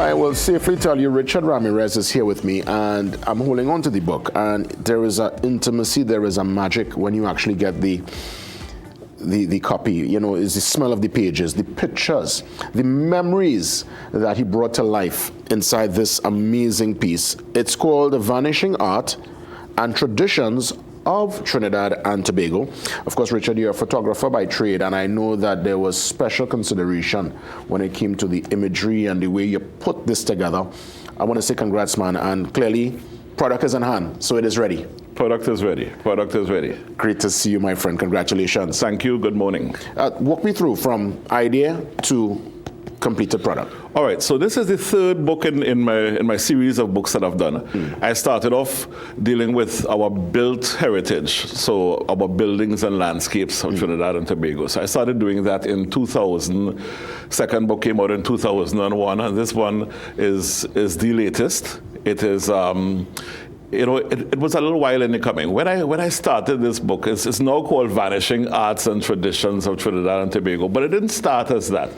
I will safely tell you Richard Ramirez is here with me, and I'm holding on to the book, and there is an intimacy, there is a magic when you actually get the copy. You know, is the smell of the pages, the pictures, the memories that he brought to life inside this amazing piece. It's called The Vanishing Art and Traditions of Trinidad and Tobago. Of course, Richard, you're a photographer by trade, and I know that there was special consideration when it came to the imagery and the way you put this together. I want to say congrats, man, and clearly, product is in hand, so it is ready. Product is ready. Product is ready. Great to see you, my friend. Congratulations. Thank you. Good morning. Walk me through from idea to completed product. All right, so this is the third book in my series of books that I've done. I started off dealing with our built heritage, so our buildings and landscapes of Trinidad and Tobago. So I started doing that in 2000. Second book came out in 2001, and this one is the latest. It is you know, it was a little while in the coming. When I started this book, it's now called Vanishing Arts and Traditions of Trinidad and Tobago, but it didn't start as that.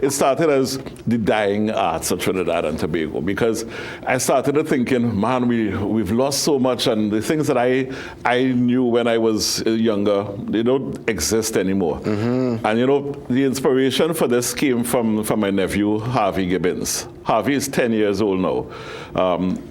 It started as the dying arts of Trinidad and Tobago, because I started thinking, man, we've lost so much, and the things that I knew when I was younger, they don't exist anymore. And you know, the inspiration for this came from my nephew, Harvey Gibbons. Harvey is 10 years old now.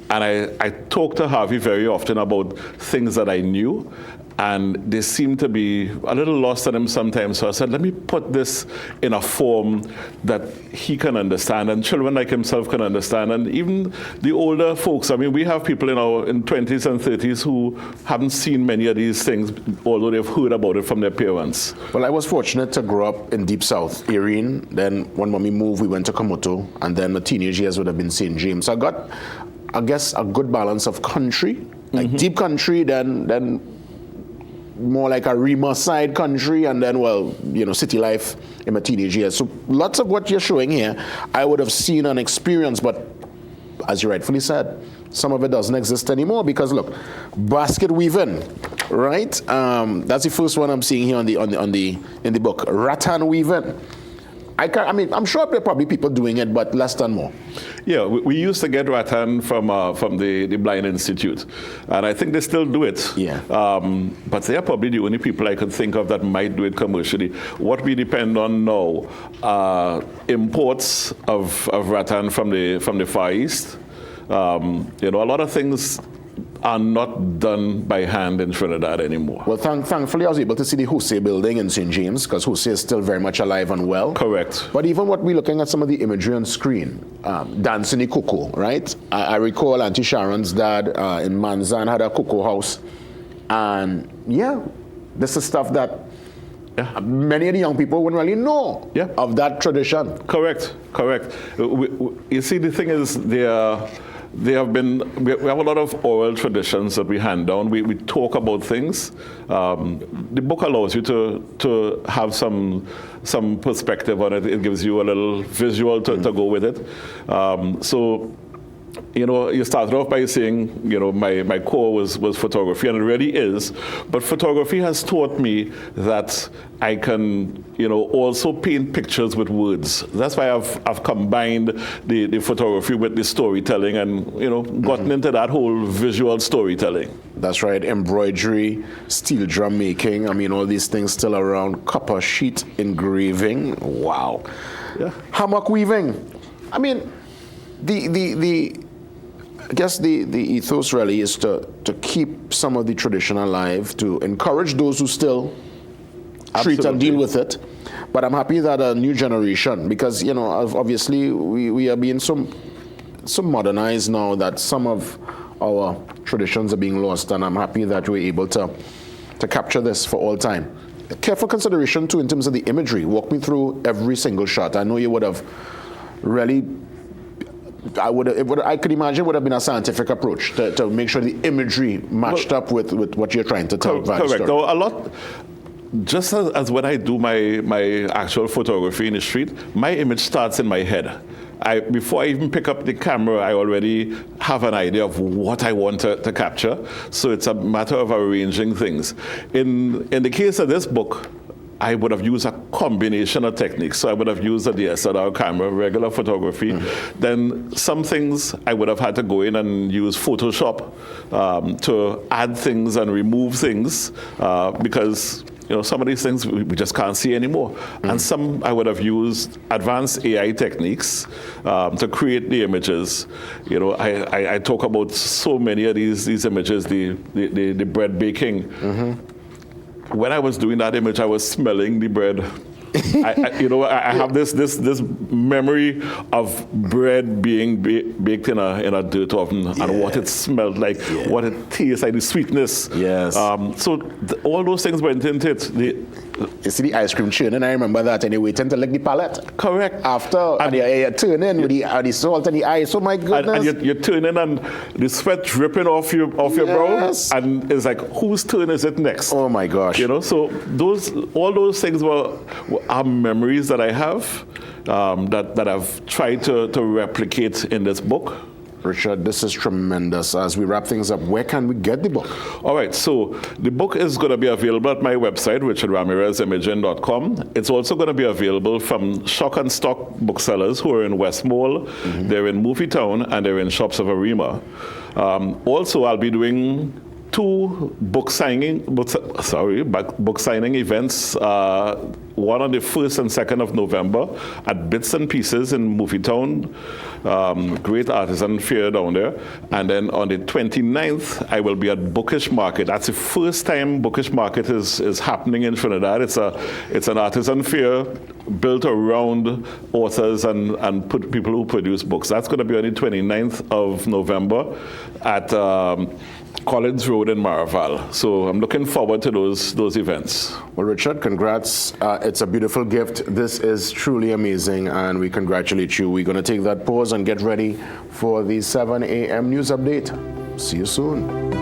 And I talk to Harvey very often about things that I knew, and they seem to be a little lost on him sometimes. So I said, let me put this in a form that he can understand, and children like himself can understand, and even the older folks. I mean, we have people in 20s and 30s who haven't seen many of these things, although they've heard about it from their parents. Well, I was fortunate to grow up in Deep South, Erin. Then when mommy moved, we went to Komoto, and then my teenage years would have been St. James. So I got, I guess, a good balance of country, like deep country, then more like a Rima side country, and then, well, you know, city life in my teenage years. So lots of what you're showing here, I would have seen and experienced, but as you rightfully said, some of it doesn't exist anymore, because look, basket weaving, right? That's the first one I'm seeing here in the book. Rattan weaving. I mean, I'm sure there are probably people doing it, but less than more. Yeah, we used to get rattan from the Blind Institute, and I think they still do it. Yeah. But they are probably the only people I could think of that might do it commercially. What we depend on now are imports of rattan from the Far East. You know, a lot of things are not done by hand in Trinidad anymore. Well, thankfully, I was able to see the Jose building in St. James, because Jose is still very much alive and well. Correct. But even what we're looking at, some of the imagery on screen, dancing the cocoa, right? I recall Auntie Sharon's dad in Manzan had a cocoa house. And yeah, this is stuff that many of the young people wouldn't really know of that tradition. Correct. You see, the thing is, we have a lot of oral traditions that we hand down. We talk about things. The book allows you to have some perspective on it. It gives you a little visual to go with it. So, you know, you started off by saying, you know, my core was photography, and it really is. But photography has taught me that I can, you know, also paint pictures with words. That's why I've combined the photography with the storytelling, and, you know, gotten into that whole visual storytelling. That's right. Embroidery, steel drum making. I mean, all these things still around. Copper sheet engraving. Wow. Yeah. Hammock weaving. I mean, I guess the ethos really is to keep some of the tradition alive, to encourage those who still treat and deal with it. But I'm happy that a new generation, because, you know, obviously we are being so modernized now that some of our traditions are being lost, and I'm happy that we're able to capture this for all time. Careful consideration too in terms of the imagery. Walk me through every single shot. I know you would have really, I could imagine it would have been a scientific approach to make sure the imagery matched up with what you're trying to tell. Correct. Now, a lot, just as when I do my actual photography in the street, my image starts in my head. Before I even pick up the camera, I already have an idea of what I want to capture. So it's a matter of arranging things. In the case of this book, I would have used a combination of techniques. So I would have used a DSLR camera, regular photography. Then some things I would have had to go in and use Photoshop to add things and remove things because some of these things we just can't see anymore. And some I would have used advanced AI techniques to create the images. I talk about so many of these images, the bread baking. When I was doing that image, I was smelling the bread. I have this memory of bread being baked in a dirt oven and what it smelled like, what it tastes like, the sweetness. Yes. So all those things went into it. You see the ice cream churning, I remember that, and they waiting to lick the palate. Correct. After, and you turn in with the salt and the ice. Oh my goodness. And you're turning and the sweat dripping off your brow, and it's like, whose turn is it next? Oh my gosh. So all those things are memories that I have that I've tried to replicate in this book. Richard, this is tremendous. As we wrap things up, where can we get the book? All right, so the book is going to be available at my website, richardramirezimaging.com. It's also going to be available from Shock and Stock booksellers who are in West Mall, they're in Movie Town, and they're in Shops of Arima. Also, I'll be doing 2 book signing events, one on the 1st and 2nd of November at Bits and Pieces in Movie Town, great artisan fair down there. And then on the 29th, I will be at Bookish Market. That's the first time Bookish Market is happening in Trinidad. It's an artisan fair built around authors and people who produce books. That's going to be on the 29th of November at Collins Road in Maraval. So I'm looking forward to those events. Well, Richard, congrats. It's a beautiful gift. This is truly amazing, and we congratulate you. We're going to take that pause and get ready for the 7 a.m. news update. See you soon.